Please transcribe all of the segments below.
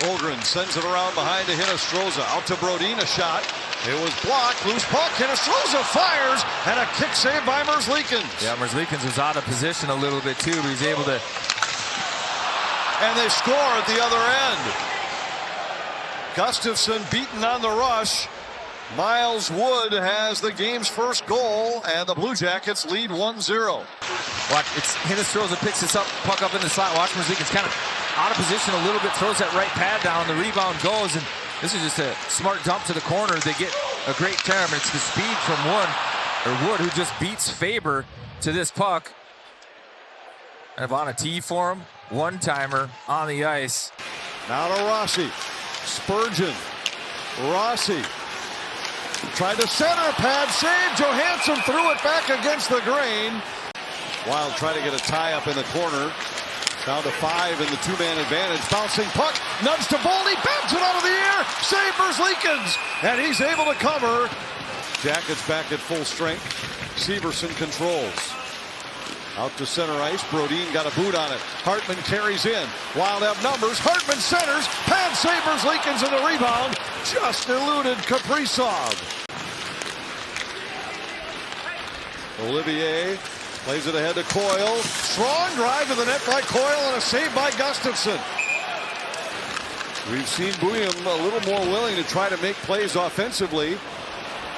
Holgren sends it around behind to Hinostroza. Out to Brodin, a shot. It was blocked. Loose puck. Hinostroza fires. And a kick save by Merzlikins. Yeah, Merzlikins was out of position a little bit too, but he's able to. And they score at the other end. Gustafsson beaten on the rush. Miles Wood has the game's first goal, and the Blue Jackets lead 1-0. Watch, it's Hinostroza picks this up, puck up in the slot. Watch Merzlikins kind of out of position a little bit, throws that right pad down. The rebound goes, and this is just a smart dump to the corner. They get a great term. It's the speed from Wood, who just beats Faber to this puck. And on a tee for him, one-timer on the ice. Now to Rossi. Spurgeon. Rossi. Tried to center, pad save. Johansson threw it back against the grain. Wild trying to get a tie up in the corner. Down to 5 in the two-man advantage. Bouncing puck. Nudge to Boldy. Bats it out of the air. Save Merzlikins. And he's able to cover. Jackets back at full strength. Severson controls. Out to center ice. Brodin got a boot on it. Hartman carries in. Wild have numbers. Hartman centers. Pad save Merzlikins in the rebound. Just eluded Kaprizov. Olivier plays it ahead to Coyle. Strong drive to the net by Coyle and a save by Gustafsson. We've seen Bouillon a little more willing to try to make plays offensively.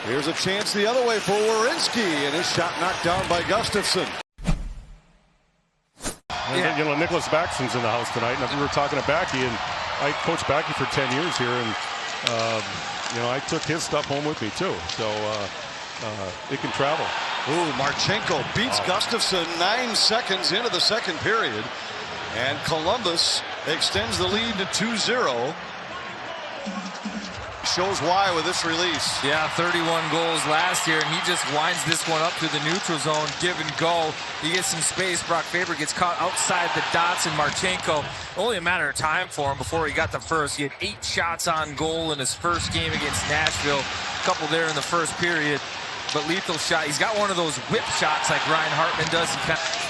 Here's a chance the other way for Werenski, and his shot knocked down by Gustafsson. Yeah. You know, Nicholas Backstrom's in the house tonight, and we were talking to Backy, and I coached Backy for 10 years here, and you know, I took his stuff home with me too, so it can travel. Ooh, Marchenko beats Gustafsson 9 seconds into the second period, and Columbus extends the lead to 2-0. Shows why with this release. Yeah, 31 goals last year, and he just winds this one up to the neutral zone, give and go. He gets some space. Brock Faber gets caught outside the dots, and Marchenko, only a matter of time for him before he got the first. He had 8 shots on goal in his first game against Nashville. A couple there in the first period, but lethal shot. He's got one of those whip shots like Ryan Hartman does.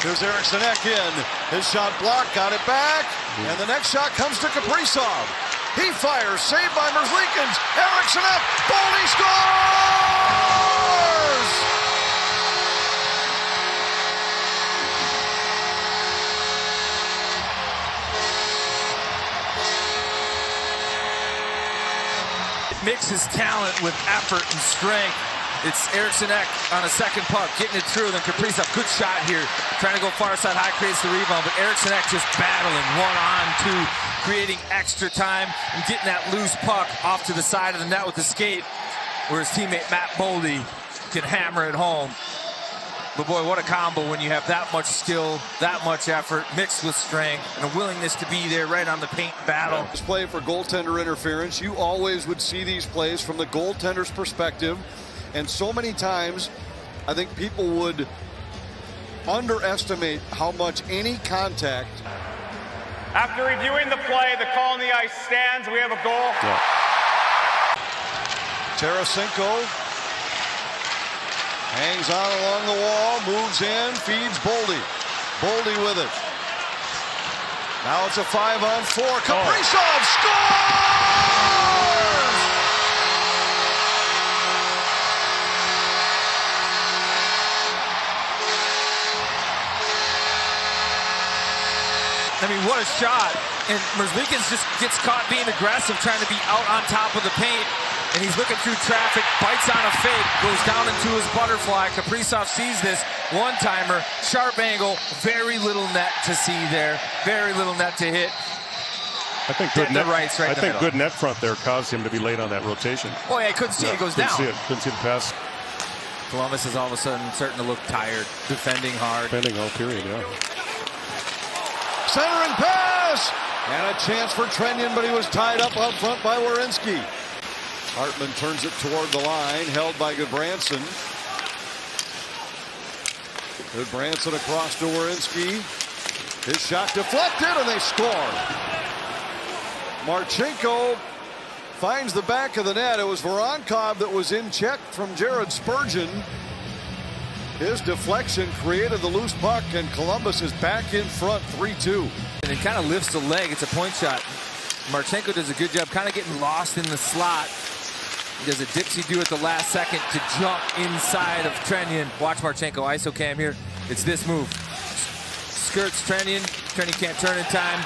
Here's Eriksson in. His shot blocked, got it back, and the next shot comes to Kaprizov. He fires, saved by Merzlikins. Eriksson, Boldy scores! It mixes talent with effort and strength. It's Eriksson on a second puck, getting it through. Then Kaprizov, good shot here. Trying to go far side high, creates the rebound. But Eriksson just battling 1-on-2, creating extra time and getting that loose puck off to the side of the net with the skate, where his teammate Matt Boldy can hammer it home. But boy, what a combo when you have that much skill, that much effort, mixed with strength, and a willingness to be there right on the paint battle. This play for goaltender interference. You always would see these plays from the goaltender's perspective. And so many times, I think people would underestimate how much any contact. After reviewing the play, the call on the ice stands. We have a goal. Yeah. Tarasenko hangs on along the wall, moves in, feeds Boldy. Boldy with it. Now it's a 5-on-4. Kaprizov scores! I mean, what a shot. And Merzlikins just gets caught being aggressive, trying to be out on top of the paint. And he's looking through traffic, bites on a fake, goes down into his butterfly. Kaprizov sees this, one-timer, sharp angle, very little net to see there, very little net to hit. I think good net front there caused him to be late on that rotation. Oh yeah, I couldn't see it, goes down. Couldn't see the pass. Columbus is all of a sudden starting to look tired, defending hard. Defending all period, yeah. Centering pass! And a chance for Trenyon, but he was tied up front by Werenski. Hartman turns it toward the line, held by Goodbranson. Goodbranson across to Werenski. His shot deflected, and they score. Marchenko finds the back of the net. It was Voronkov that was in check from Jared Spurgeon. His deflection created the loose puck, and Columbus is back in front 3-2. And it kind of lifts the leg. It's a point shot. Marchenko does a good job kind of getting lost in the slot. He does a dipsy-do at the last second to jump inside of Trennian. Watch Marchenko, ISO cam here. It's this move. Skirts Trennian. Trennian can't turn in time.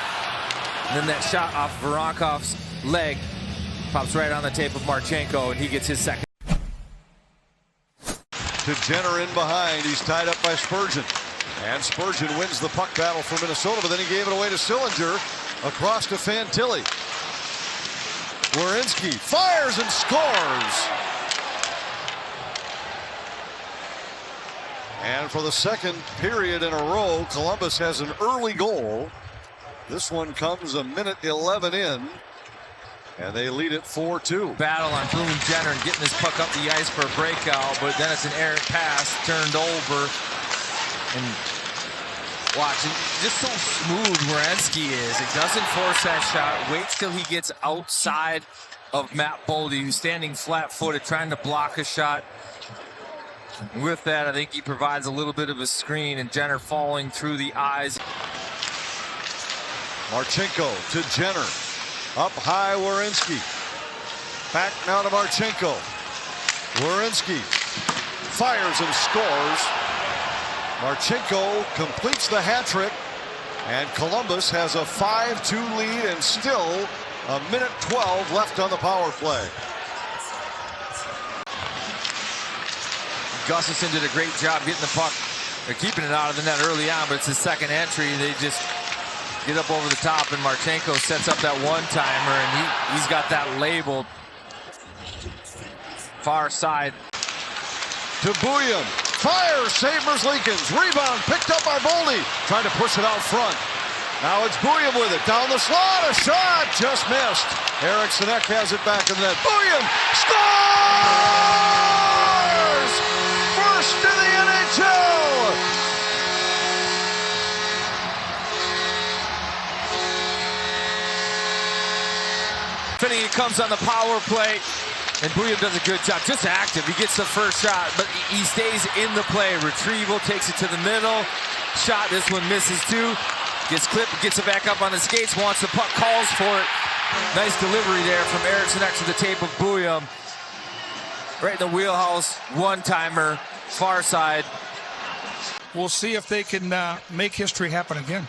And then that shot off Voronkov's leg pops right on the tape of Marchenko, and he gets his second. To Jenner in behind. He's tied up by Spurgeon. And Spurgeon wins the puck battle for Minnesota, but then he gave it away to Sillinger. Across to Fantilli. Werenski fires and scores. And for the second period in a row, Columbus has an early goal. This one comes a minute 11 in, and they lead it 4-2. Battle on Boone Jenner and getting this puck up the ice for a breakout, but then it's an errant pass turned over. And watch, just so smooth Werenski is. He doesn't force that shot, waits till he gets outside of Matt Boldy, who's standing flat-footed, trying to block a shot. With that, I think he provides a little bit of a screen, and Jenner falling through the eyes. Marchenko to Jenner. Up high, Werenski. Back now to Marchenko. Werenski fires and scores. Marchenko completes the hat trick, and Columbus has a 5-2 lead and still a minute 12 left on the power play. Gustafson did a great job getting the puck. They're keeping it out of the net early on, but it's his second entry. They just get up over the top, and Marchenko sets up that one-timer, and he's got that labeled. Far side. To Bouillon. Fires, Sabres Leakins. Rebound picked up by Boldy. Trying to push it out front. Now it's Bouillon with it. Down the slot. A shot. Just missed. Eriksson Ek has it back in the net. Bouillon scores! First in the NHL! Finnegan comes on the power play, and Bouillon does a good job. Just active. He gets the first shot, but he stays in the play. Retrieval, takes it to the middle. Shot, this one misses too. Gets clipped, gets it back up on the skates, wants the puck, calls for it. Nice delivery there from Eriksson Ek to the tape of Bouillon. Right in the wheelhouse, one-timer, far side. We'll see if they can make history happen again.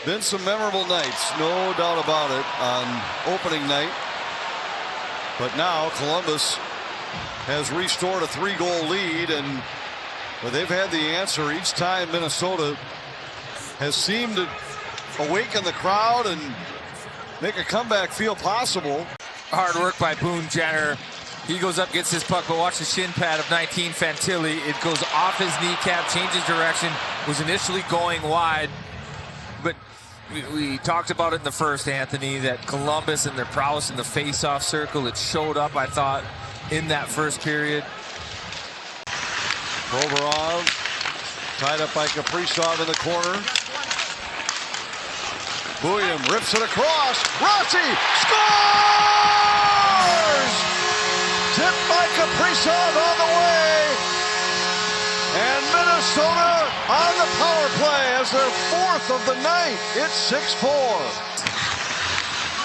Been some memorable nights, no doubt about it, on opening night. But now Columbus has restored a 3-goal lead, and they've had the answer each time. Minnesota has seemed to awaken the crowd and make a comeback feel possible. Hard work by Boone Jenner. He goes up, gets his puck, but watch the shin pad of 19 Fantilli. It goes off his kneecap, changes direction, was initially going wide, but we talked about it in the first, Anthony, that Columbus and their prowess in the face-off circle, it showed up, I thought, in that first period. Provorov tied up by Kaprizov in the corner. Bouillon rips it across. Rossi scores! Tipped by Kaprizov on the way. And Minnesota on the power play as their 4th of the night. It's 6-4.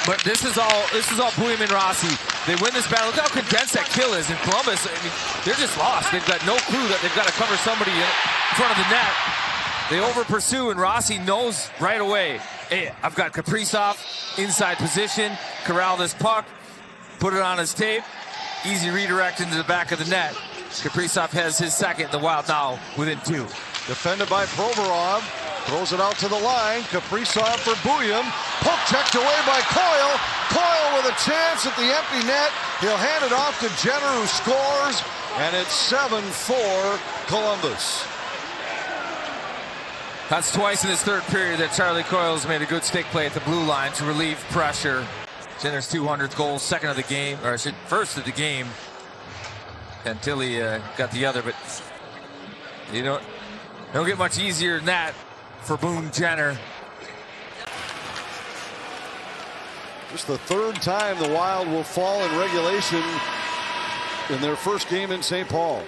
But this is all Bouillon and Rossi. They win this battle. Look how condensed that kill is. In Columbus, I mean, they're just lost. They've got no clue that they've got to cover somebody in front of the net. They over pursue, and Rossi knows right away, hey, I've got Kaprizov inside position, corral this puck, put it on his tape, easy redirect into the back of the net. Kaprizov has his second, the Wild now within 2. Defended by Provorov, throws it out to the line. Kaprizov for Bouillon, poke checked away by Coyle. Coyle with a chance at the empty net. He'll hand it off to Jenner, who scores, and it's 7-4 Columbus. That's twice in this third period that Charlie Coyle's made a good stick play at the blue line to relieve pressure. Jenner's 200th goal, second of the game, or first of the game. Fantilli got the other, but you don't get much easier than that for Boone Jenner. Just the 3rd time the Wild will fall in regulation in their first game in St. Paul.